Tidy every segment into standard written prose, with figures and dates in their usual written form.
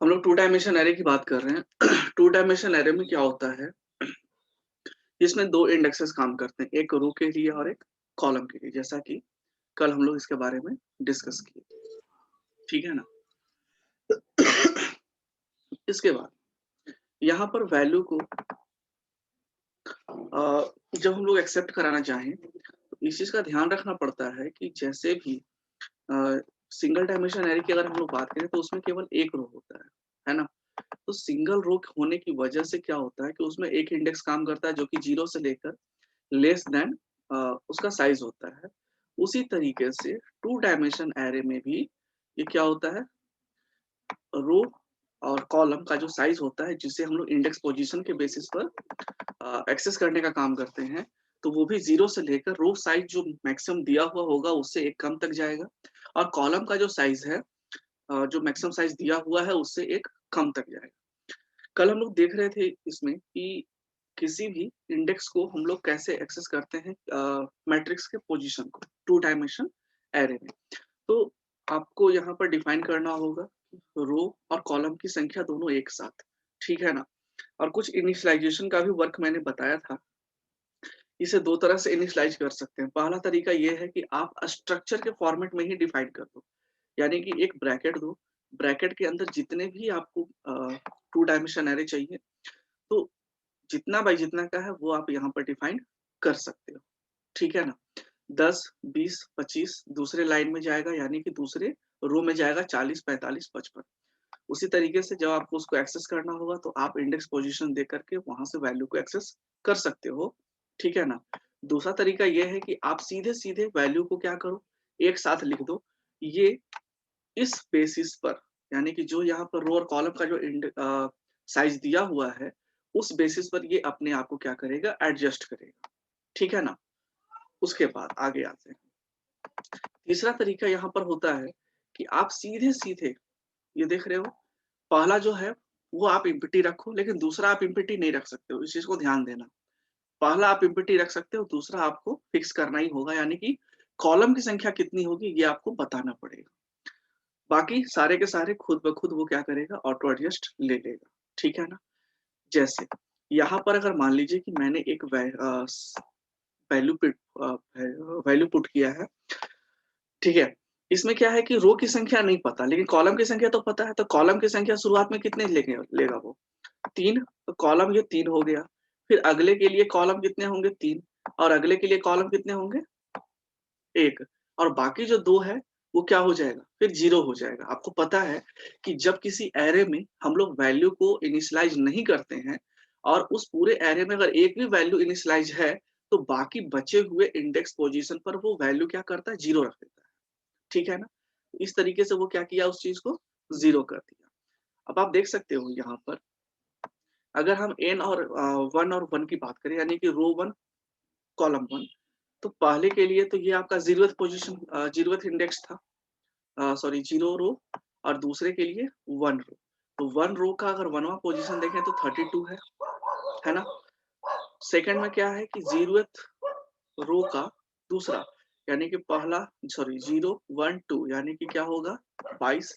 हम लोग to dimension array की बात कर रहे हैं। टू डायमेंशन एरे में क्या होता है, इसमें दो इंडेक्सेस काम करते हैं, एक रो के लिए और एक कॉलम के लिए, जैसा कि कल हम लोग इसके बारे में डिस्कस किए, ठीक है ना। इसके बाद यहाँ पर वैल्यू को जब हम लोग एक्सेप्ट कराना चाहें तो इस चीज का ध्यान रखना पड़ता है कि जैसे भी सिंगल डायमेंशन एरे की अगर हम लोग बात करें तो उसमें केवल एक रो होता है ना। तो सिंगल रो होने की वजह से क्या होता है कि उसमें एक इंडेक्स काम करता है जो कि 0 से लेकर लेस देन उसका साइज होता है। उसी तरीके से टू डायमेंशन एरे में भी ये क्या होता है, रो और कॉलम का जो साइज होता है जिसे हम लोग इंडेक्स पोजीशन के बेसिस पर एक्सेस करने का काम करते हैं, तो वो भी 0 से लेकर रो साइज जो मैक्सिमम दिया हुआ होगा उससे एक कम तक जाएगा, और कॉलम का जो साइज है जो मैक्सिमम साइज दिया हुआ है उससे एक कम तक जाएगा। कल हम लोग देख रहे थे इसमें कि किसी भी इंडेक्स को हम लोग कैसे एक्सेस करते हैं मैट्रिक्स के पोजीशन को टू डायमेंशन एरे में। तो आपको यहाँ पर डिफाइन करना होगा रो और कॉलम की संख्या दोनों एक साथ, ठीक है ना। और कुछ इनिशियलाइजेशन का भी वर्क मैंने बताया था। इसे दो तरह से इनिशियलाइज कर सकते हैं। पहला तरीका यह है कि आप स्ट्रक्चर के फॉर्मेट में ही डिफाइन कर दो, यानी कि एक ब्रैकेट दो, ब्रैकेट के अंदर जितने भी आपको टू डायमेंशन एरे चाहिए, तो जितना बाई जितना का है वो आप यहाँ पर डिफाइन कर सकते हो, ठीक है ना। 10, 20, 25 दूसरे लाइन में जाएगा, यानी कि दूसरे रो में जाएगा 40, 45, 55। उसी तरीके से जब आपको उसको एक्सेस करना होगा तो आप इंडेक्स पोजीशन दे करके वहां से वैल्यू को एक्सेस कर सकते हो, ठीक है ना। दूसरा तरीका यह है कि आप सीधे सीधे वैल्यू को क्या करो, एक साथ लिख दो। ये इस बेसिस पर, यानी कि जो यहाँ पर रो और कॉलम का जो साइज दिया हुआ है उस बेसिस पर ये अपने आप को क्या करेगा, एडजस्ट करेगा, ठीक है ना। उसके बाद आगे आते हैं। तीसरा तरीका यहाँ पर होता है कि आप सीधे सीधे ये देख रहे हो, पहला जो है वो आप इम्पिटी रखो, लेकिन दूसरा आप इम्पिटी नहीं रख सकते हो, इस चीज को ध्यान देना। पहला आप इम्पिटी रख सकते हो, दूसरा आपको फिक्स करना ही होगा, यानी कि कॉलम की संख्या कितनी होगी ये आपको बताना पड़ेगा। बाकी सारे के सारे खुद ब खुद वो क्या करेगा, ऑटो एडजस्ट ले लेगा, ठीक है ना। जैसे यहाँ पर अगर मान लीजिए कि मैंने एक वैल्यू वैल्यू पुट किया है, ठीक है। इसमें क्या है कि रो की संख्या नहीं पता, लेकिन कॉलम की संख्या तो पता है। तो कॉलम की संख्या शुरुआत में कितने लेगा वो, 3। तो कॉलम ये 3 हो गया। फिर अगले के लिए कॉलम कितने होंगे, 3। और अगले के लिए कॉलम कितने होंगे, 1। और बाकी जो 2 है वो क्या हो जाएगा, फिर 0 हो जाएगा। आपको पता है कि जब किसी एरे में हम लोग वैल्यू को इनिशियलाइज नहीं करते हैं और उस पूरे एरे में अगर एक भी वैल्यू इनिशियलाइज है तो बाकी बचे हुए इंडेक्स पोजीशन पर वो वैल्यू क्या करता है, 0 रख देता है, ठीक है ना। इस तरीके से वो क्या किया, उस चीज को 0 कर दिया। अब आप देख सकते हो यहाँ पर अगर हम n और 1 और 1 की बात करें, यानी कि रो 1 कॉलम 1, तो पहले के लिए तो ये आपका 0th पोजीशन 0th इंडेक्स था, सॉरी 0 रो, और दूसरे के लिए 1 रो। तो 1 रो का अगर 1वां पोजीशन देखें तो 32 है ना। सेकंड में क्या है कि 0th रो का दूसरा, यानी कि पहला, सॉरी 0 1 2, यानी कि क्या होगा, 22।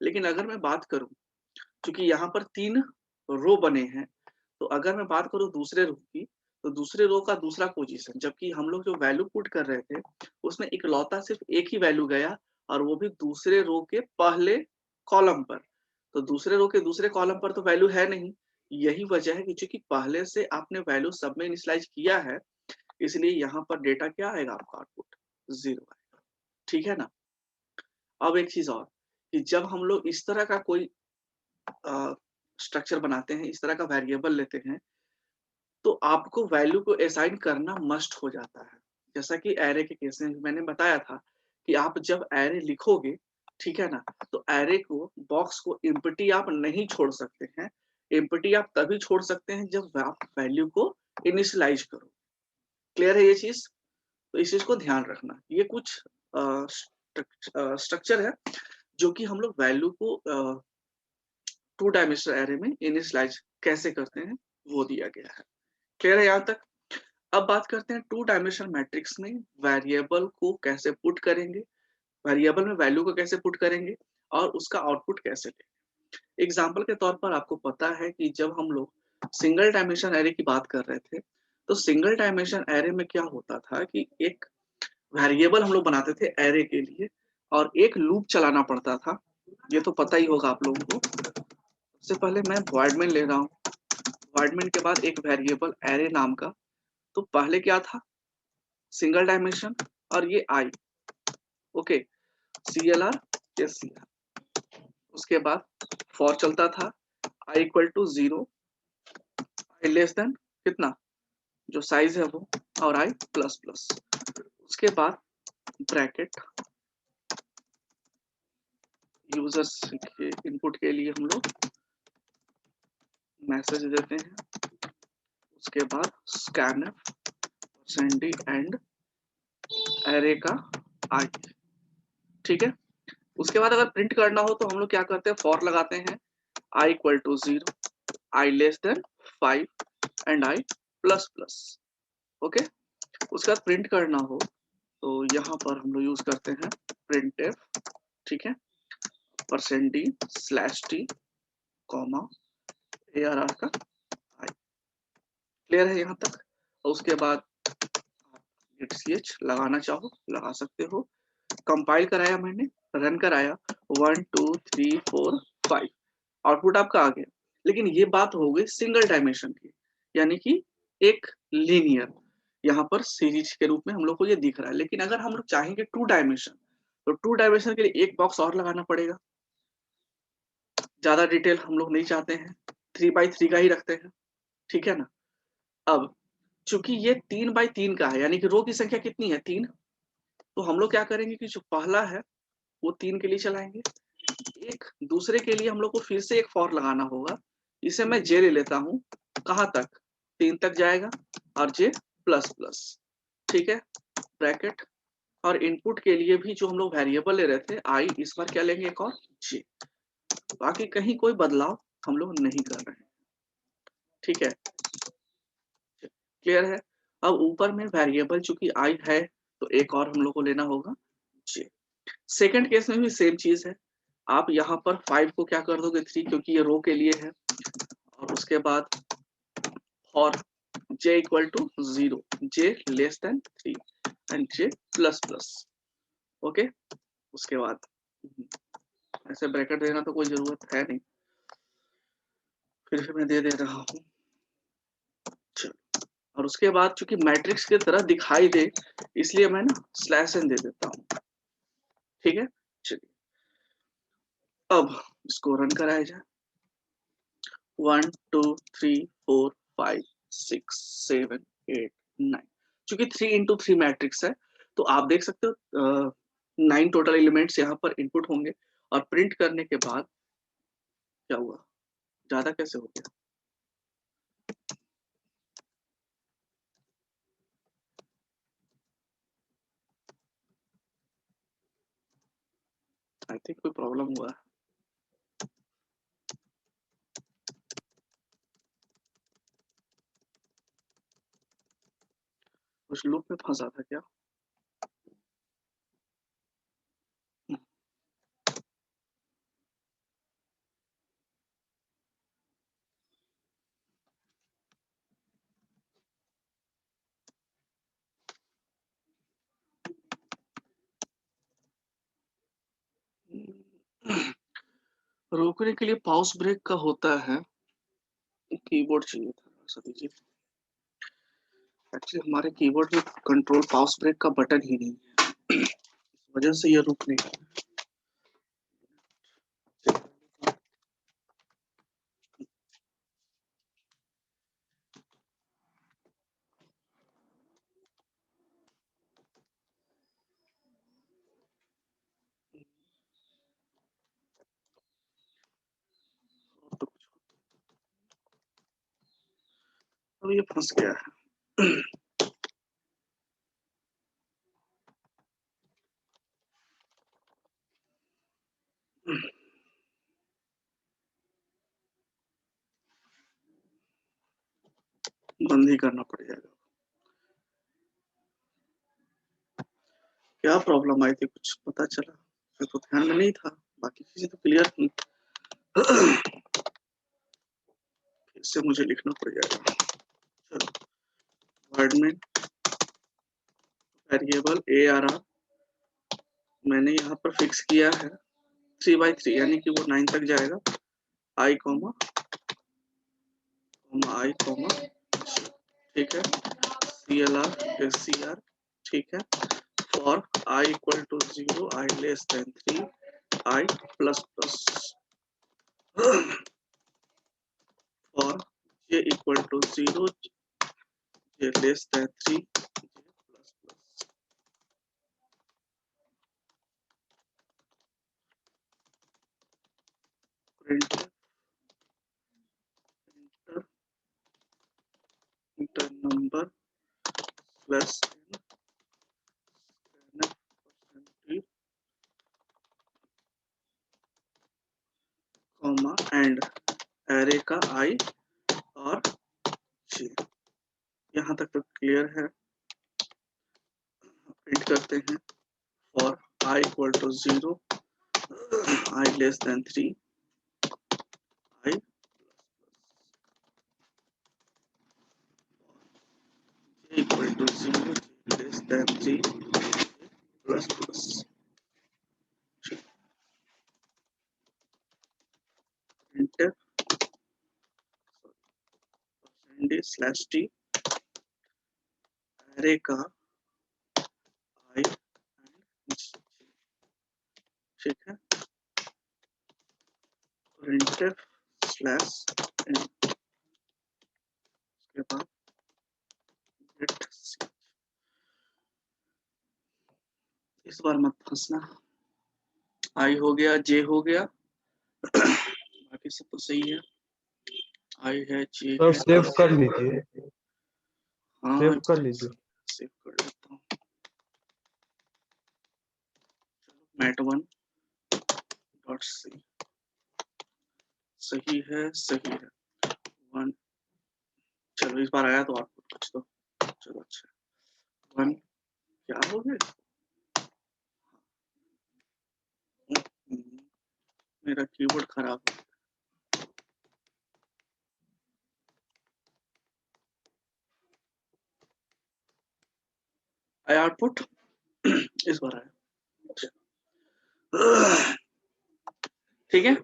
लेकिन अगर मैं बात करूं, क्योंकि यहाँ पर 3 रो बने हैं, तो अगर मैं बात करूं दूसरे रो की, तो दूसरे रो का दूसरा पोजीशन, जबकि हम लोग जो वैल्यू पुट कर रहे थे उसमें इकलौता सिर्फ एक ही वैल्यू गया, और वो भी दूसरे रो के पहले कॉलम पर। तो दूसरे रो के दूसरे कॉलम पर तो वैल्यू है नहीं। यही वजह है कि चूंकि पहले से आपने वैल्यू सब में इनिशियलाइज किया है, इसलिए यहाँ पर डेटा क्या आएगा, आपका आउटपुट 0 आएगा, ठीक है ना। अब एक चीज और, कि जब हम लोग इस तरह का कोई स्ट्रक्चर बनाते हैं, इस तरह का वेरिएबल लेते हैं, तो आपको वैल्यू को असाइन करना मस्ट हो जाता है। जैसा कि एरे के केस में मैंने बताया था कि आप जब एरे लिखोगे, ठीक है ना, तो एरे को, बॉक्स को एम्प्टी आप नहीं छोड़ सकते हैं। एम्प्टी आप तभी छोड़ सकते हैं जब आप वैल्यू को इनिशियलाइज करो। क्लियर है ये चीज। तो इस चीज को ध्यान रखना। ये कुछ स्ट्रक्चर है जो कि हम लोग वैल्यू को टू डायमेंशनल एरे में इनिशियलाइज कैसे करते हैं वो दिया गया है। क्लियर है यहाँ तक। अब बात करते हैं टू डायमेंशनल मैट्रिक्स में वेरिएबल को कैसे पुट करेंगे, वेरिएबल में वैल्यू को कैसे पुट करेंगे और उसका आउटपुट कैसे लेंगे। एग्जाम्पल के तौर पर आपको पता है कि जब हम लोग सिंगल डायमेंशन एरे की बात कर रहे थे, तो सिंगल डायमेंशन एरे में क्या होता था कि एक वेरिएबल हम लोग बनाते थे एरे के लिए और एक लूप चलाना पड़ता था। ये तो पता ही होगा आप लोगों को। सबसे पहले मैं void main ले रहा हूँ, void main के बाद एक वेरिएबल एरे नाम का। तो पहले क्या था, सिंगल डायमेंशन और ये आई, ओके, CLR या CR। उसके बाद फॉर चलता था i equal to 0, I less than कितना, जो साइज है वो, और i प्लस प्लस। उसके बाद ब्रैकेट, यूजर्स के इनपुट के लिए हम लोग मैसेज देते हैं। उसके बाद स्कैनफ %d एंड एरे का आई, ठीक है। उसके बाद अगर प्रिंट करना हो तो हम लोग क्या करते हैं, फॉर लगाते हैं i equal to 0, I less than 5 and i plus plus, okay. उसके बाद प्रिंट करना हो तो यहाँ पर हम लोग यूज करते हैं printf, ठीक है, %d /t कॉमा ARR का आई। क्लियर है यहाँ तक। और उसके बाद ch लगाना चाहो लगा सकते हो। कंपाइल कराया मैंने, रन कराया, 1 2 3 4 5, आउटपुट आपका आ गया। लेकिन ये बात हो गई सिंगल डायमेंशन की, यानी कि एक लीनियर, यहाँ पर सीरीज के रूप में हम लोग को ये दिख रहा है। लेकिन अगर हम लोग चाहेंगे 2 डायमेंशन, तो 2 डायमेंशन के लिए एक बॉक्स और लगाना पड़ेगा। ज्यादा डिटेल हम लोग नहीं चाहते हैं, 3x3 का ही रखते हैं, ठीक है ना। अब चूंकि ये 3x3 का है, यानी कि रो की संख्या कितनी है, 3, तो हम लोग क्या करेंगे कि जो पहला है वो 3 के लिए चलाएंगे, एक दूसरे के लिए हम लोग को फिर से एक फॉर लगाना होगा। इसे मैं जे ले लेता हूँ, कहाँ तक, 3 तक जाएगा, और जे प्लस प्लस, ठीक है, ब्रैकेट। और इनपुट के लिए भी जो हम लोग वेरिएबल ले रहे थे आई, इस बार क्या लेंगे, एक और जे। बाकी कहीं कोई बदलाव हम लोग नहीं कर रहे हैं, ठीक है, क्लियर है। अब ऊपर में वेरिएबल चूंकि आई है तो एक और हम लोग को लेना होगा जे। सेकंड केस में भी सेम चीज है, आप यहाँ पर 5 को क्या कर दोगे 3, क्योंकि ये रो के लिए है। और उसके बाद और j equal to 0, j less than 3 and j plus plus, okay. उसके बाद ऐसे ब्रैकेट देना तो कोई जरूरत है नहीं, फिर से मैं दे रहा हूँ, चलो। और उसके बाद चूंकि मैट्रिक्स की तरह दिखाई दे, इसलिए मैं ना /n दे देता हूँ, ठीक है। चलिए अब इसको रन कराया जाए। 1 2 3 4 5 6 7 8 9, चूंकि 3x3 मैट्रिक्स है तो आप देख सकते हो 9 टोटल एलिमेंट्स यहाँ पर इनपुट होंगे। और प्रिंट करने के बाद क्या हुआ, ज्यादा कैसे हो गया, आई थिंक कोई प्रॉब्लम हुआ है। कुछ लूप में फंसा था क्या। रोकने के लिए पाउस ब्रेक का होता है, कीबोर्ड चाहिए था सभी जी। एक्चुअली हमारे कीबोर्ड में कंट्रोल पाउस ब्रेक का बटन ही नहीं है, इस वजह से ये रुक नहीं रहा। तो अब ये फंस गया है। बंद ही करना पड़ जाएगा। क्या प्रॉब्लम आई थी कुछ पता चला, फिर तो ध्यान में नहीं था, बाकी चीजें तो क्लियर थी। इससे मुझे लिखना पड़ जाएगा। चलो, वर्ड में वेरिएबल ARR मैंने यहाँ पर फिक्स किया है 3/3, यानी कि वो 9 तक जाएगा। I कॉमा I कॉमा, ठीक है, CLR SCR, ठीक है, for I equal to 0, I less than 3, I plus plus, for J equal to 0, J less than 3, J plus plus। Print enter number plus n comma and array का I और J। यहाँ तक तो clear है। Print करते हैं for I equal to 0, I less than 3, I J equal to 0, J less than 3, plus plus। printf %slash t array का I and J, ठीक है, printf slash n, उसके बाद get c। इस बार मत फंसना। I हो गया, J हो गया, बाकी सब तो सही है। I है, J सर है, सेव कर लीजिए, हाँ सेव कर लीजिए। सेव कर लेता हूँ। mat1 डॉट सी सही है, सही है। 1, चलो इस बार आया तो आपको कुछ तो, चलो अच्छा। 1 क्या हो गया, मेरा कीबोर्ड खराब है। आया आउटपुट, इस बार आया, ठीक है।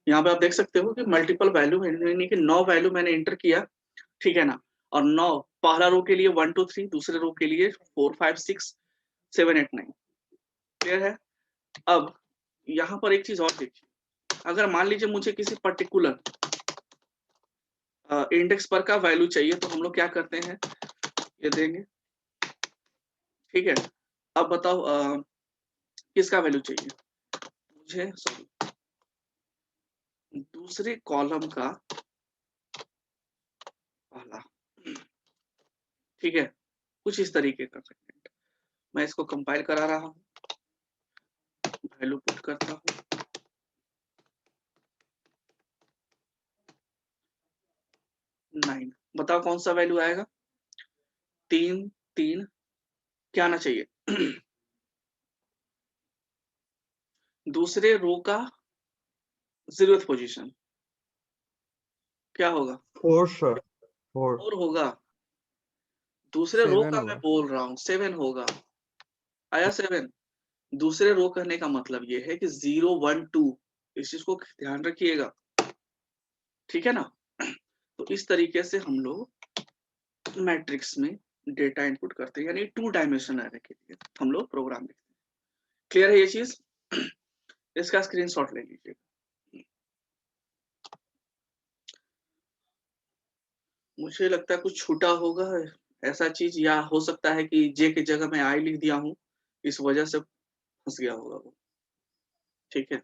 यहाँ पे आप देख सकते हो कि मल्टीपल वैल्यू यानी कि 9 वैल्यू मैंने एंटर किया, ठीक है ना, और 9 पहला रो के लिए 1 2 3, दूसरे रो के लिए 4 5 6 7 8 9, क्लियर है। अब यहाँ पर एक चीज और देखिए, अगर मान लीजिए मुझे किसी पर्टिकुलर इंडेक्स पर का वैल्यू चाहिए तो हम लोग क्या करते हैं, ये देंगे, ठीक है। अब बताओ किसका वैल्यू चाहिए मुझे, सॉरी, दूसरे कॉलम का पहला, ठीक है, कुछ इस तरीके का कंटेंट। मैं इसको कंपाइल करा रहा हूँ, वैल्यू पुट करता हूँ, नाइन। बताओ कौन सा वैल्यू आएगा, 3 3, क्या आना चाहिए, दूसरे रो का 0th पोजीशन क्या होगा, 4 सर, 4 और होगा, दूसरे रो 7 का मैं होगा। बोल रहा हूँ 7 होगा, आया 7। दूसरे रो कहने का मतलब ये है कि 0 1 2, इस चीज को ध्यान रखिएगा, ठीक है ना। तो इस तरीके से हम लोग मैट्रिक्स में डेटा इनपुट करते हैं, यानी 2 डायमेंशन एरे के लिए हम लोग प्रोग्राम लिखते हैं। क्लियर है ये चीज, इसका स्क्रीनशॉट ले लीजिए। मुझे लगता है कुछ छूटा होगा ऐसा चीज, या हो सकता है कि जे की जगह मैं आई लिख दिया हूँ, इस वजह से फंस गया होगा वो, ठीक है।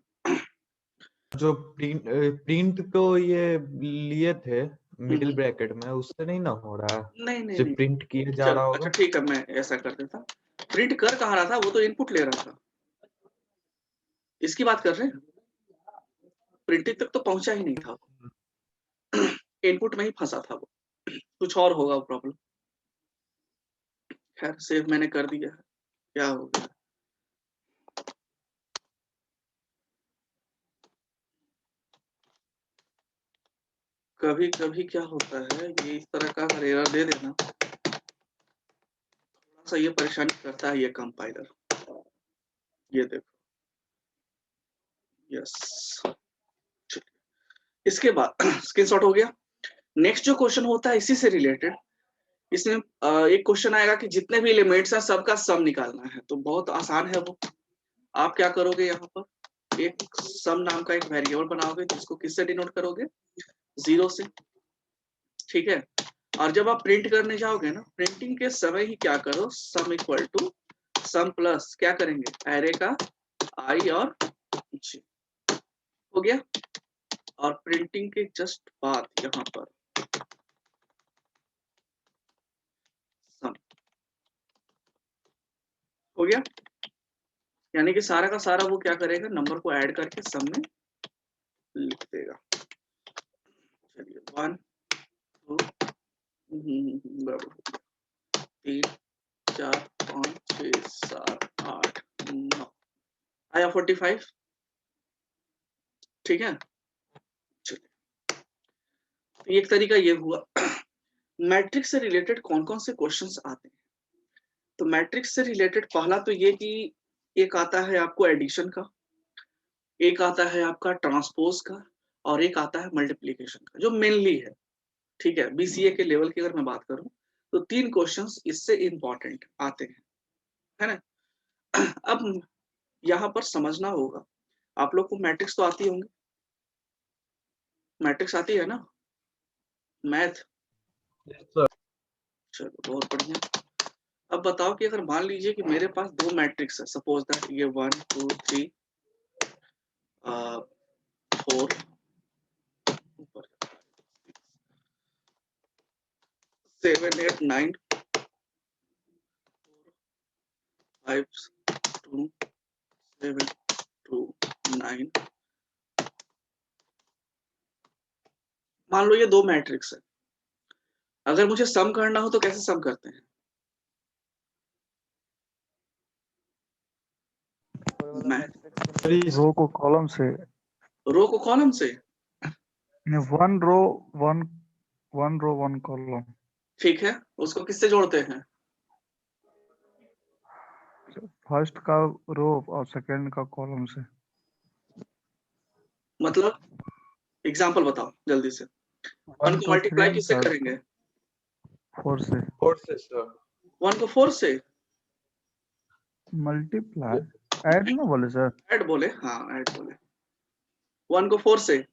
जो प्रिंट तो ये लिए थे मिडिल ब्रैकेट में, उससे नहीं ना हो रहा है, नहीं नहीं सिर्फ नहीं, प्रिंट किए जा चलो रहा अच्छा होगा। ठीक है, मैं ऐसा कर देता। प्रिंट कर कहाँ रहा था, वो तो इनपुट ले रहा था, इसकी बात कर रहे हैं। प्रिंटिंग तक तो पहुंचा ही नहीं था, इनपुट में ही फंसा था वो, कुछ और होगा प्रॉब्लम। खैर सेव मैंने कर दिया है, क्या हो गया, कभी कभी क्या होता है, ये इस तरह का अगर एरर दे देना, थोड़ा सा ये परेशानी करता है ये कंपाइलर। ये देखो, यस, इसके बाद स्क्रीनशॉट हो गया। नेक्स्ट जो क्वेश्चन होता है इसी से रिलेटेड, इसमें एक क्वेश्चन आएगा कि जितने भी एलिमेंट्स हैं सबका सम निकालना है। तो बहुत आसान है वो। आप क्या करोगे, यहाँ पर एक सम नाम का एक वेरिएबल बनाओगे, जिसको किससे डिनोट करोगे, 0 से। ठीक है, और जब आप प्रिंट करने जाओगे ना, प्रिंटिंग के समय ही क्या करो, sum equal to sum plus क्या करेंगे, एरे का आई और जे। हो गया। और प्रिंटिंग के जस्ट बाद यहाँ पर सम हो गया। यानी कि सारा का सारा वो क्या करेगा, नंबर को ऐड करके सम में लिख देगा। चलिए 1 2 बराबर 3 4 5 6 7 8 9 आया 45। ठीक है, चलिए, तो एक तरीका ये हुआ। मैट्रिक्स से रिलेटेड कौन कौन से क्वेश्चंस आते हैं, तो मैट्रिक्स से रिलेटेड पहला तो ये कि एक आता है आपको एडिशन का, एक आता है आपका ट्रांसपोज का, और एक आता है मल्टीप्लीकेशन का, जो मेनली है। ठीक है, बीसीए के लेवल की अगर मैं बात करूं तो 3 क्वेश्चंस इससे इंपॉर्टेंट आते हैं, है ना। अब यहाँ पर समझना होगा, आप लोग को मैट्रिक्स तो आती होंगी, मैट्रिक्स आती है ना, मैथ। Yes, sir. चलो बहुत बढ़िया। अब बताओ कि अगर मान लीजिए कि मेरे पास 2 मैट्रिक्स है, सपोज दैट ये 1 2 3 4 7 8 9 5 2 7 2 9। मान लो ये 2 मैट्रिक्स है, अगर मुझे सम करना हो तो कैसे सम करते हैं, मैं रो को कॉलम से, रो को कॉलम से। One row one column. ठीक है, उसको किससे जोड़ते हैं, फर्स्ट का रो और सेकंड का कॉलम से। मतलब एग्जांपल बताओ जल्दी से। 1 1 को को 3 मल्टीप्लाई किससे सर, करेंगे, 4 से 4 से sir. 1 को 4 से मल्टीप्लाई, ऐड ना बोले सर। ऐड बोले, हाँ ऐड बोले, 1 को 4 से।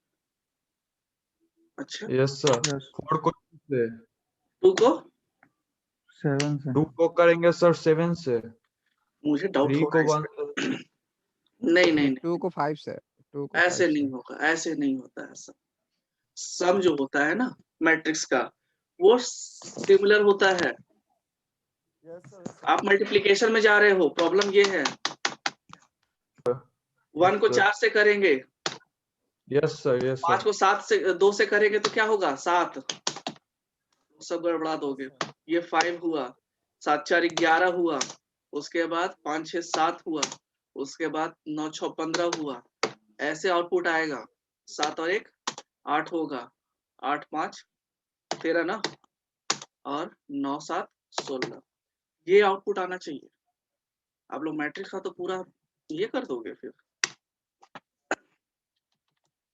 अच्छा, Yes, sir. यस, 4 को 2 से, 2 को 7 से। 2 को करेंगे सर 7 से, मुझे डाउट 3 हो रहा को है इस 1 पे। से। नहीं नहीं नहीं, नहीं, 2 को 5 से, 2 को 5 ऐसे से। नहीं होगा, ऐसे नहीं होता है सम। सम जो होता है ना मैट्रिक्स का, वो सिमिलर होता है। आप मल्टीप्लिकेशन में जा रहे हो, प्रॉब्लम ये है। 1 को sir. 4 से करेंगे, Yes, sir. Yes, 5 sir. को 7 से 2 से करेंगे तो क्या होगा, 7। सब गड़बड़ा दोगे। ये 5 हुआ, 7 4 11 हुआ, उसके बाद 5 6 7 हुआ, उसके बाद 9 6 15 हुआ। ऐसे आउटपुट आएगा, 7 और 1 8 होगा, 8 5 13 ना, और 9 7 16। ये आउटपुट आना चाहिए। आप लोग मैट्रिक्स का तो पूरा ये कर दोगे फिर।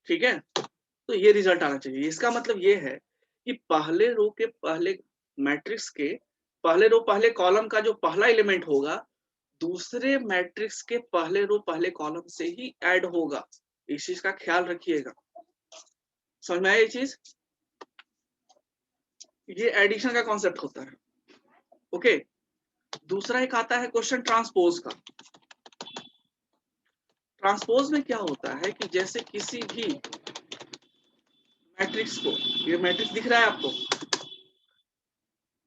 ठीक है, तो ये रिजल्ट आना चाहिए। इसका मतलब ये है कि पहले रो के पहले मैट्रिक्स के पहले रो पहले कॉलम का जो पहला एलिमेंट होगा, दूसरे मैट्रिक्स के पहले रो पहले कॉलम से ही ऐड होगा। इस चीज का ख्याल रखिएगा। समझ में आया ये चीज, ये एडिशन का कॉन्सेप्ट होता है। ओके, दूसरा एक आता है क्वेश्चन ट्रांसपोज का। ट्रांसपोज में क्या होता है कि जैसे किसी भी मैट्रिक्स को, ये मैट्रिक्स दिख रहा है आपको,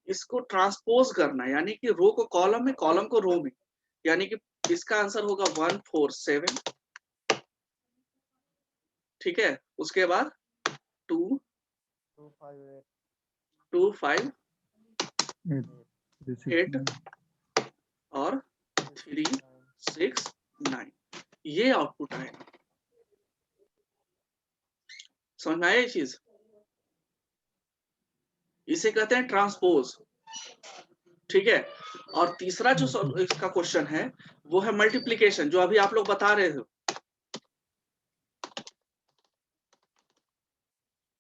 इसको ट्रांसपोज करना, यानी कि रो को कॉलम में, कॉलम को रो में। यानी कि इसका आंसर होगा 1 4 7। ठीक है, उसके बाद 2 2 5 8 और 3 6 9। ये आउटपुट आएगा। समझ में आया ये चीज। इसे कहते हैं ट्रांसपोज, ठीक है। और तीसरा जो इसका क्वेश्चन है वो है मल्टीप्लीकेशन, जो अभी आप लोग बता रहे हो,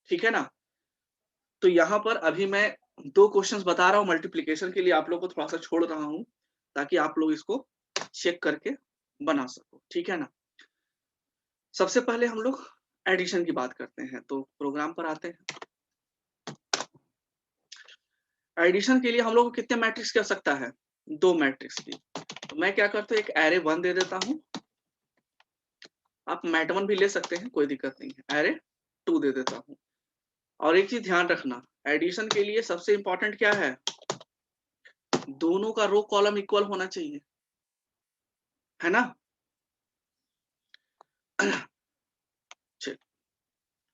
ठीक है ना। तो यहाँ पर अभी मैं 2 क्वेश्चंस बता रहा हूँ मल्टीप्लीकेशन के लिए, आप लोग को थोड़ा सा छोड़ रहा हूँ ताकि आप लोग इसको चेक करके बना सको, ठीक है ना। सबसे पहले हम लोग एडिशन की बात करते हैं, तो प्रोग्राम पर आते हैं। एडिशन के लिए हम लोग को कितने मैट्रिक्स की आवश्यकता है? 2 मैट्रिक्स की। तो मैं क्या करता हूँ, एक एरे 1 दे देता हूँ, आप मैट 1 भी ले सकते हैं, कोई दिक्कत नहीं है। एरे 2 दे देता हूँ। और एक चीज ध्यान रखना, एडिशन के लिए सबसे इंपॉर्टेंट क्या है, दोनों का रो कॉलम इक्वल होना चाहिए, है ना।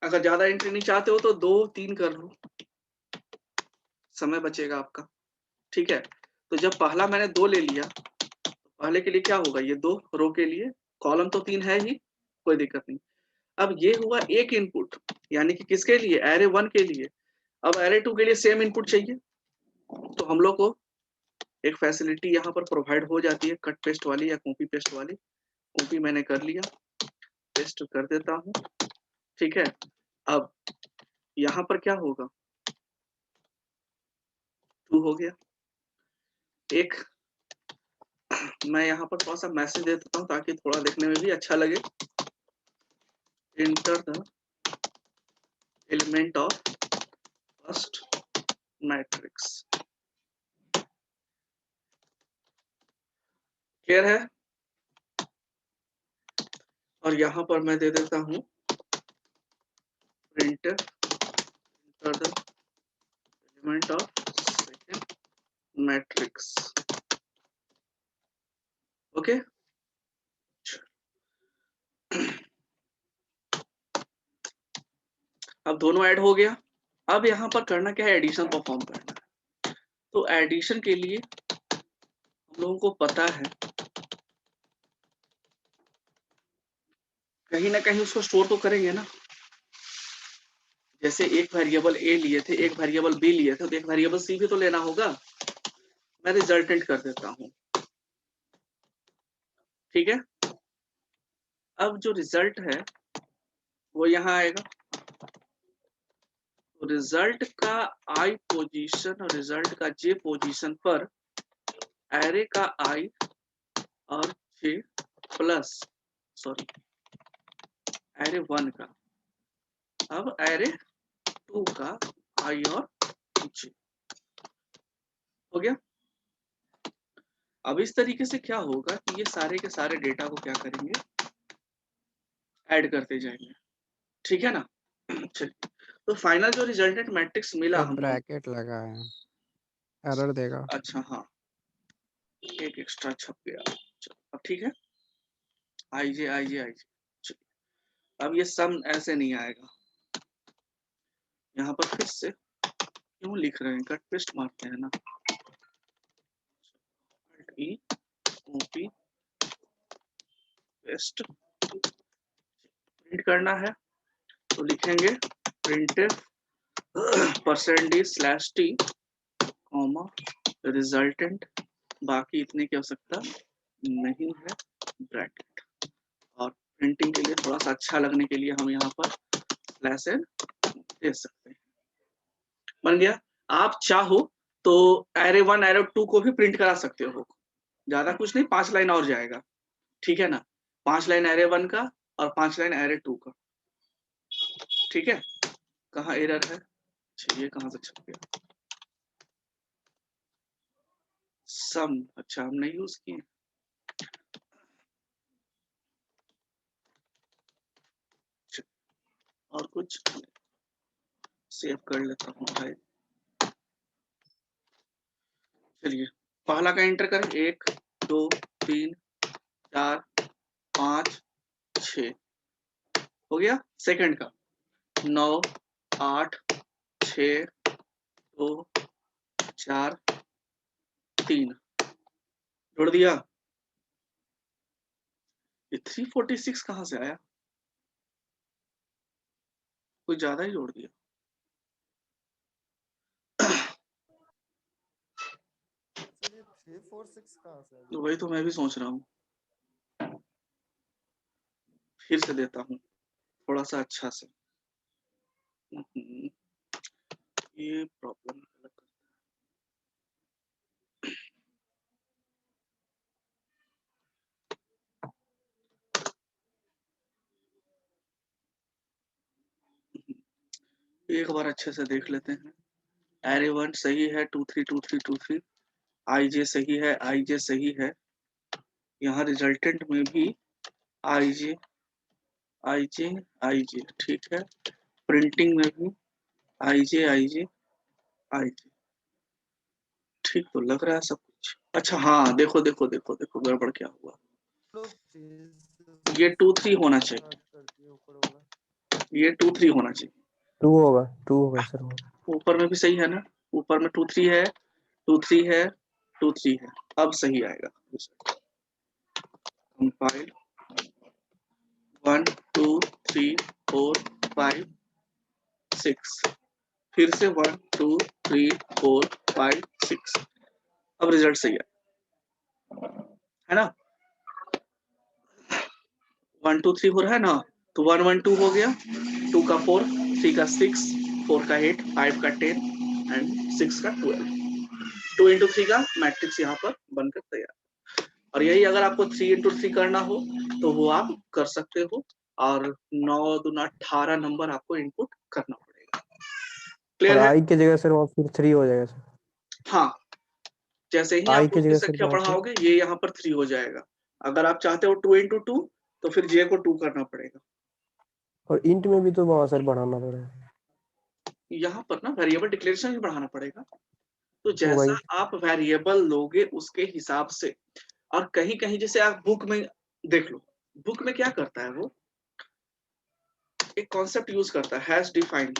अगर ज्यादा एंट्री नहीं चाहते हो तो 2-3 कर लो, समय बचेगा आपका, ठीक है। तो जब पहला मैंने 2 ले लिया, तो पहले के लिए क्या होगा, ये 2 रो के लिए, कॉलम तो 3 है ही, कोई दिक्कत नहीं। अब ये हुआ एक इनपुट, यानी कि किसके लिए, एरे 1 के लिए। अब एरे 2 के लिए सेम इनपुट चाहिए, तो हम लोग को एक फैसिलिटी यहाँ पर प्रोवाइड हो जाती है, कट पेस्ट वाली या कॉपी पेस्ट वाली। कॉपी मैंने कर लिया, पेस्ट कर देता हूँ, ठीक है। अब यहाँ पर क्या होगा, 2 हो गया। एक मैं यहाँ पर थोड़ा सा मैसेज दे देता हूँ ताकि थोड़ा देखने में भी अच्छा लगे। Enter the element of first matrix, clear है। और यहाँ पर मैं दे देता हूँ print enter the element of second matrix, okay. अब दोनों ऐड हो गया। अब यहाँ पर करना क्या है, एडिशन परफॉर्म करना है। तो एडिशन के लिए हम लोगों को पता है, कहीं ना कहीं उसको स्टोर तो करेंगे ना। जैसे एक वेरिएबल ए लिए थे, एक वेरिएबल बी लिए थे, तो एक वेरिएबल सी भी तो लेना होगा। मैं रिजल्टेंट कर देता हूँ, ठीक है। अब जो रिजल्ट है वो यहाँ आएगा। तो रिजल्ट का आई पोजीशन और रिजल्ट का जे पोजीशन पर एरे का आई और जे प्लस, सॉरी, एरे 1 का, अब एरे 2 का आई और जे हो गया। अब इस तरीके से क्या होगा कि ये सारे के सारे डेटा को क्या करेंगे, ऐड करते जाएंगे, ठीक है ना। चलिए, तो फाइनल जो रिजल्टेंट मैट्रिक्स मिला ये हमको, ब्रैकेट लगा है, एरर देगा। अच्छा हाँ, एक एक्स्ट्रा छप गया। चलो अब ठीक है, आई जे आई जे आई जे। चलिए, अब ये सम ऐसे नहीं आएगा, यहाँ पर फिर से क्यों लिख रहे हैं, कट पेस्ट मारते हैं ना। ई कॉपी पेस्ट, प्रिंट करना है तो लिखेंगे प्रिंटफ %d/t कॉमा रिजल्टेंट, बाकी इतने की आवश्यकता नहीं है, ब्रैकेट। और प्रिंटिंग के लिए थोड़ा सा अच्छा लगने के लिए हम यहाँ पर /n दे सकते हैं। बन गया। आप चाहो तो एरे 1 एरे 2 को भी प्रिंट करा सकते हो, ज्यादा कुछ नहीं, 5 लाइन और जाएगा, ठीक है ना। 5 लाइन एरे 1 का और 5 लाइन एरे 2 का, ठीक है। कहाँ एरर है, ये कहाँ से छप गया, सम, अच्छा हम नहीं यूज किए। और कुछ सेव कर लेता हूँ भाई। चलिए, पहला का एंटर करें, 1 2 3 4 5 6 हो गया। सेकंड का 9 8 6 2 4 3 जोड़ दिया। ये 346 कहाँ से आया, कुछ ज्यादा ही जोड़ दिया। 346 कहाँ से? तो वही तो मैं भी सोच रहा हूँ, फिर से देता हूँ थोड़ा सा अच्छा से। ये प्रॉब्लम एक बार अच्छे से देख लेते हैं। एरे 1 सही है, 2 3 2 3 2 3, आई जे सही है, आई जे सही है। यहाँ रिजल्टेंट में भी आई जे आई जे आई जे ठीक है। प्रिंटिंग में भी आई जे आई जे आई जे ठीक तो लग रहा है सब कुछ। अच्छा हाँ, देखो देखो देखो देखो गड़बड़ क्या हुआ। लोग ये 2 3 होना चाहिए, करती है ऊपर वाला। ये 2 3 होना चाहिए। 2 होगा सर वो। ऊपर में भी सही है ना, ऊपर में 2 3 है, 2 3 है, 2 3 है। अब सही आएगा। कंपाइल 1 2 3 4 5 6, फिर से 1 2 3 4 5 6। अब रिजल्ट सही है ना। 1 2 3 हो रहा है ना, तो 1 1 2 हो गया, 2 का 4, 3 का 6, 4 का 8, 5 का 10 एंड 6 का 12। 2 इंटू 3 का मैट्रिक्स यहाँ पर बनकर तैयार। और यही अगर आपको 3 इंटू 3 करना हो तो वो आप कर सकते हो, और 9 दूना 18 नंबर आपको इनपुट करना पड़ेगा। और क्लियर है? आई की जगह सर वहाँ फिर 3 हो जाएगा सर। हाँ, जैसे ही आई आप की उसकी जगह सर संख्या वहाँ पे बढ़ाओगे ये यहाँ पर 3 हो जाएगा। अगर आप चाहते हो 2 इंटू 2 तो फिर जे को 2 करना पड़ेगा। और इंट में भी तो वहाँ सर बढ़ाना पड़ेगा। यहाँ पर ना वेरिएबल डिक्लेरेशन भी बढ़ाना पड़ेगा। तो तो जैसा वही आप वेरिएबल लोगे उसके हिसाब से। और कहीं कहीं जैसे आप बुक में देख लो, बुक में क्या करता है वो, एक कॉन्सेप्ट यूज करता है, हैश डिफाइंड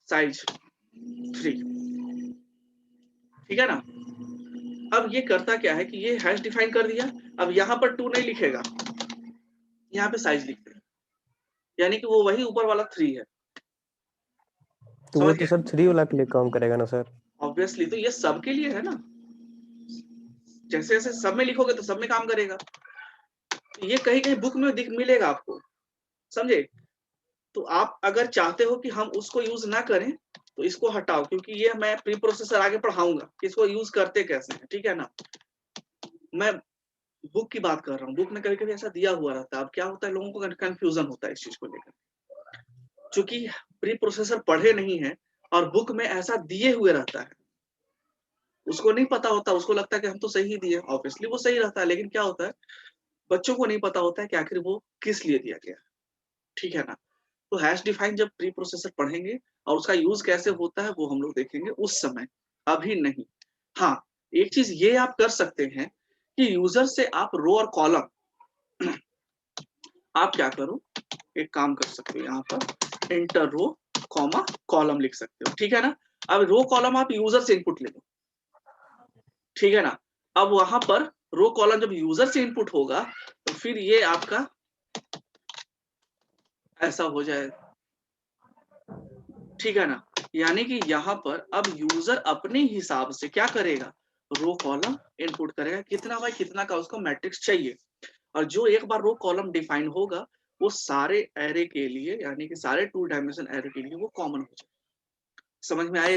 साइज 3, ठीक है ना। अब ये करता क्या है कि ये हैश डिफाइन कर दिया, अब यहाँ पर 2 नहीं लिखेगा, यहाँ पे साइज लिख देगा, यानी कि वो वही ऊपर वाला 3 है। तो वो समझ तो गए? सर 3 वाला के लिए काम करेगा ना सर। ऑब्वियसली, तो ये सबके लिए है ना, जैसे जैसे सब में लिखोगे तो सब में काम करेगा। ये कहीं कहीं बुक में दिख मिलेगा आपको, समझे। तो आप अगर चाहते हो कि हम उसको यूज ना करें तो इसको हटाओ, क्योंकि ये मैं प्री प्रोसेसर आगे पढ़ाऊंगा कि इसको यूज करते कैसे हैं, ठीक है ना। मैं बुक की बात कर रहा हूँ, बुक में कभी कभी ऐसा दिया हुआ रहता है। अब क्या होता है, लोगों को कंफ्यूजन होता है इस चीज को लेकर, क्योंकि प्री प्रोसेसर पढ़े नहीं है और बुक में ऐसा दिए हुए रहता है, उसको नहीं पता होता, उसको लगता है कि हम तो सही दिए, ऑब्वियसली वो सही रहता है, लेकिन क्या होता है बच्चों को नहीं पता होता है कि आखिर वो किस लिए दिया गया, ठीक है ना। तो हैश डिफाइन जब प्री प्रोसेसर पढ़ेंगे और उसका यूज कैसे होता है वो हम लोग देखेंगे उस समय, अभी नहीं। हाँ, एक चीज ये आप कर सकते हैं कि यूजर से आप रो और कॉलम आप क्या करो, एक काम कर सकते हो, यहाँ पर इंटर रो कॉमा कॉलम लिख सकते हो, ठीक है ना। अब रो कॉलम आप यूजर से इनपुट ले लो, ठीक है ना। अब वहां पर रो कॉलम जब यूजर से इनपुट होगा तो फिर ये आपका ऐसा हो जाएगा, ठीक है ना। यानी कि यहाँ पर अब यूजर अपने हिसाब से क्या करेगा, रो कॉलम इनपुट करेगा, कितना बाय कितना का उसको मैट्रिक्स चाहिए। और जो एक बार रो कॉलम डिफाइन होगा वो सारे एरे के लिए, यानी कि सारे 2 डायमेंशन एरे के लिए वो कॉमन हो जाए। समझ में आया?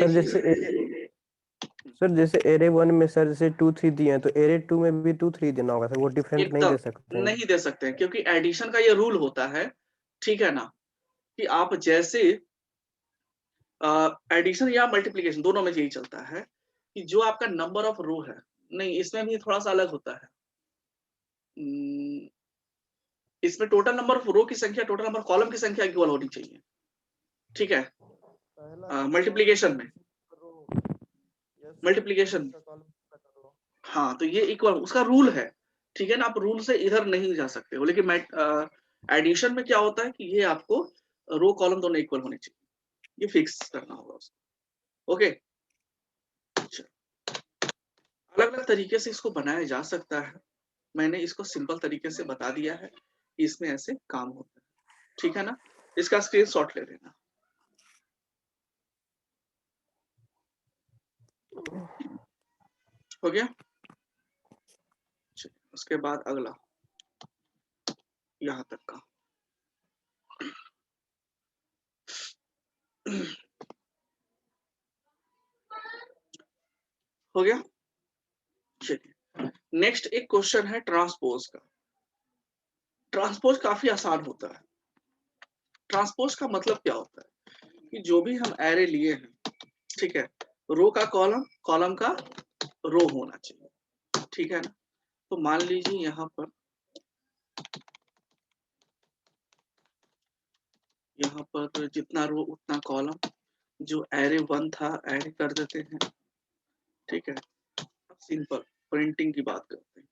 सर जैसे एरे 1 में सर जैसे 2 3 दिए हैं तो एरे 2 में भी 2 3 देना होगा सर, वो डिफरेंट नहीं एकदम दे सकते हैं। नहीं दे सकते हैं, क्योंकि एडिशन का ये रूल होता है, ठीक है ना, कि आप जैसे एडिशन या मल्टीप्लीकेशन दोनों में यही चलता है कि जो आपका नंबर ऑफ रो है, नहीं इसमें भी थोड़ा सा अलग होता है। इसमें टोटल नंबर ऑफ रो की संख्या टोटल नंबर कॉलम की संख्या इक्वल होनी चाहिए, ठीक है। पहला मल्टीप्लीकेशन में, रो यस मल्टीप्लीकेशन, का कॉलम रो। हाँ तो ये इक्वल उसका रूल है, ठीक है ना। आप रूल से इधर नहीं जा सकते हो, लेकिन एडिशन में क्या होता है कि ये आपको रो कॉलम दोनों इक्वल होने चाहिए, ये फिक्स करना होगा उसको। ओके, अलग अलग तरीके से इसको बनाया जा सकता है, मैंने इसको सिंपल तरीके से बता दिया है कि इसमें ऐसे काम होता है, ठीक है ना। इसका स्क्रीनशॉट ले लेना। हो गया। उसके बाद अगला यहाँ तक का हो गया। चलिए नेक्स्ट एक क्वेश्चन है ट्रांसपोज का। ट्रांसपोज काफी आसान होता है। ट्रांसपोज का मतलब क्या होता है कि जो भी हम एरे लिए हैं, ठीक है, रो का कॉलम, कॉलम का रो होना चाहिए, ठीक है ना। तो मान लीजिए यहाँ पर जितना रो उतना कॉलम, जो एरे 1 था एरे कर देते हैं, ठीक है। सिंपल प्रिंटिंग की बात करते हैं,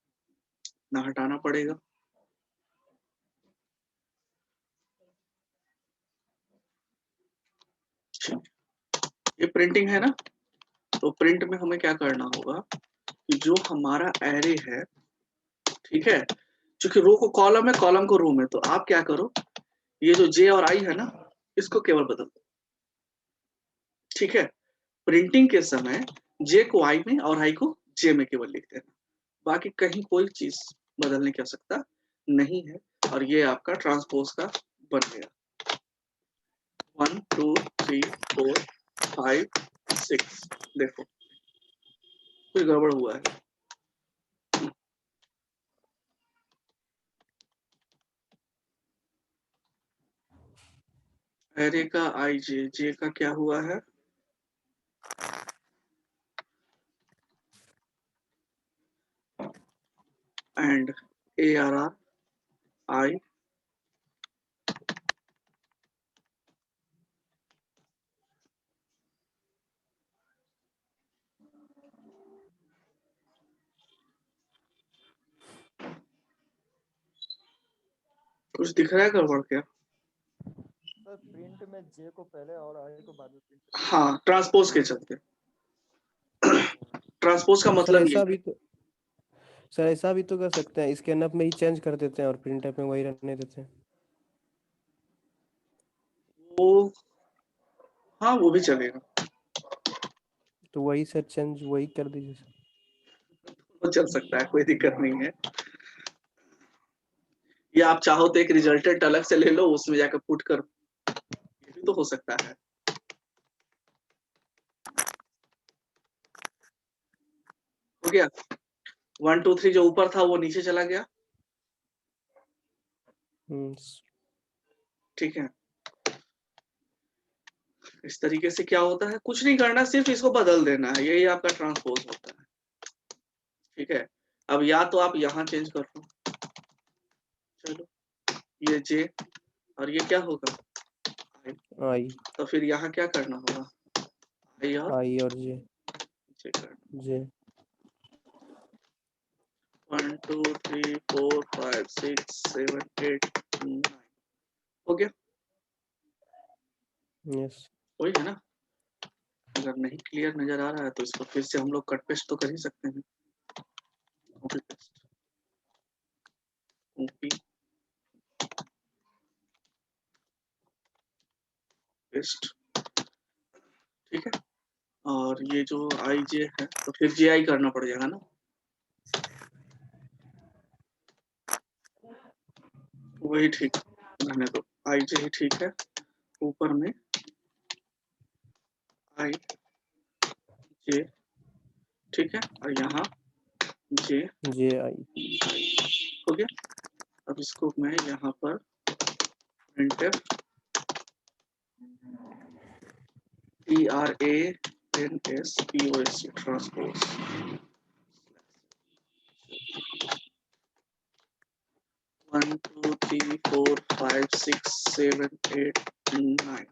ना हटाना पड़ेगा। ये प्रिंटिंग है ना, तो प्रिंट में हमें क्या करना होगा कि जो हमारा एरे है, ठीक है, क्योंकि रो को कॉलम है, कॉलम को रो में, तो आप क्या करो, ये जो जे और आई है ना, इसको केवल बदल दो, ठीक है। प्रिंटिंग के समय जे को आई में और आई को जे में केवल लिख देना, बाकी कहीं कोई चीज बदलने की आवश्यकता नहीं है। और ये आपका ट्रांसपोज का बन गया। 1 2 3 4 5 6। देखो कुछ गड़बड़ हुआ है। एरे का आई जे, जे का क्या हुआ है, एंड ए आर आर आई, कुछ दिख रहा है गड़बड़ क्या? सर प्रिंट में जे को पहले और आई को बाद में प्रिंट। हाँ, ट्रांसपोज के चलते। ट्रांसपोज का सर मतलब ये ऐसा है। भी तो सर ऐसा भी तो कर सकते हैं, स्कैनअप में ही चेंज कर देते हैं और प्रिंट में वही रहने देते हैं। वो हाँ, वो भी चलेगा, तो वही सर चेंज वही कर दीजिए सर। वो चल सकता है, कोई दिक्कत नहीं है। या आप चाहो तो एक रिजल्टेंट अलग से ले लो, उसमें जाकर पुट कर, ये भी तो हो सकता है। हो गया। 1 2 3 जो ऊपर था वो नीचे चला गया, ठीक है। इस तरीके से क्या होता है, कुछ नहीं करना, सिर्फ इसको बदल देना है, यही आपका ट्रांसपोज होता है, ठीक है। अब या तो आप यहाँ चेंज कर लो, चलो ये जे और ये क्या होगा, आई, तो फिर यहाँ क्या करना होगा, आई और जे, जे करना। जे 1 2 3 4 5 6 7 8 9 हो गया। यस। वही है ना। अगर नहीं क्लियर नजर आ रहा है तो इसको फिर से हम लोग कट पेस्ट तो कर ही सकते हैं। कॉपी पेस्ट, कॉपी पेस्ट, ठीक है। और ये जो आई जे है तो फिर जे आई करना पड़ जाएगा ना, वही ठीक रहने दो, आई जे ही ठीक है। ऊपर में आई जे, ठीक है, और यहाँ जे जे आई। हो गया। अब इसको मैं यहाँ पर printf TRANSPOS ट्रांसपोज 1 2 3 4 5 6 7 8 9।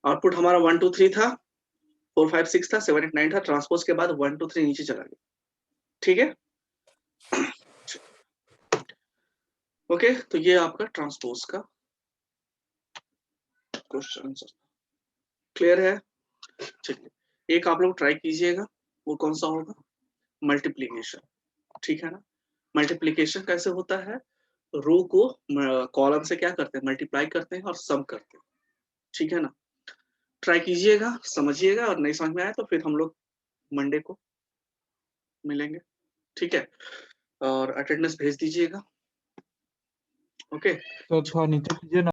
आउटपुट हमारा 1 2 3 था, 4 5 6 था, 7 8 9 था। ट्रांसपोज के बाद 1 2 3 नीचे चला गया, ठीक है। ओके, तो ये आपका ट्रांसपोज का क्वेश्चन आंसर क्लियर है। चलिए एक आप लोग ट्राई कीजिएगा, वो कौन सा होगा, मल्टीप्लीकेशन, ठीक है ना। मल्टीप्लीकेशन कैसे होता है, रो को कॉलम से क्या करते हैं, मल्टीप्लाई करते हैं और सम करते हैं, ठीक है ना। ट्राई कीजिएगा, समझिएगा, और नहीं समझ में आया तो फिर हम लोग मंडे को मिलेंगे, ठीक है, और अटेंडेंस भेज दीजिएगा। ओके तो थोड़ा नीचे कीजिए ना।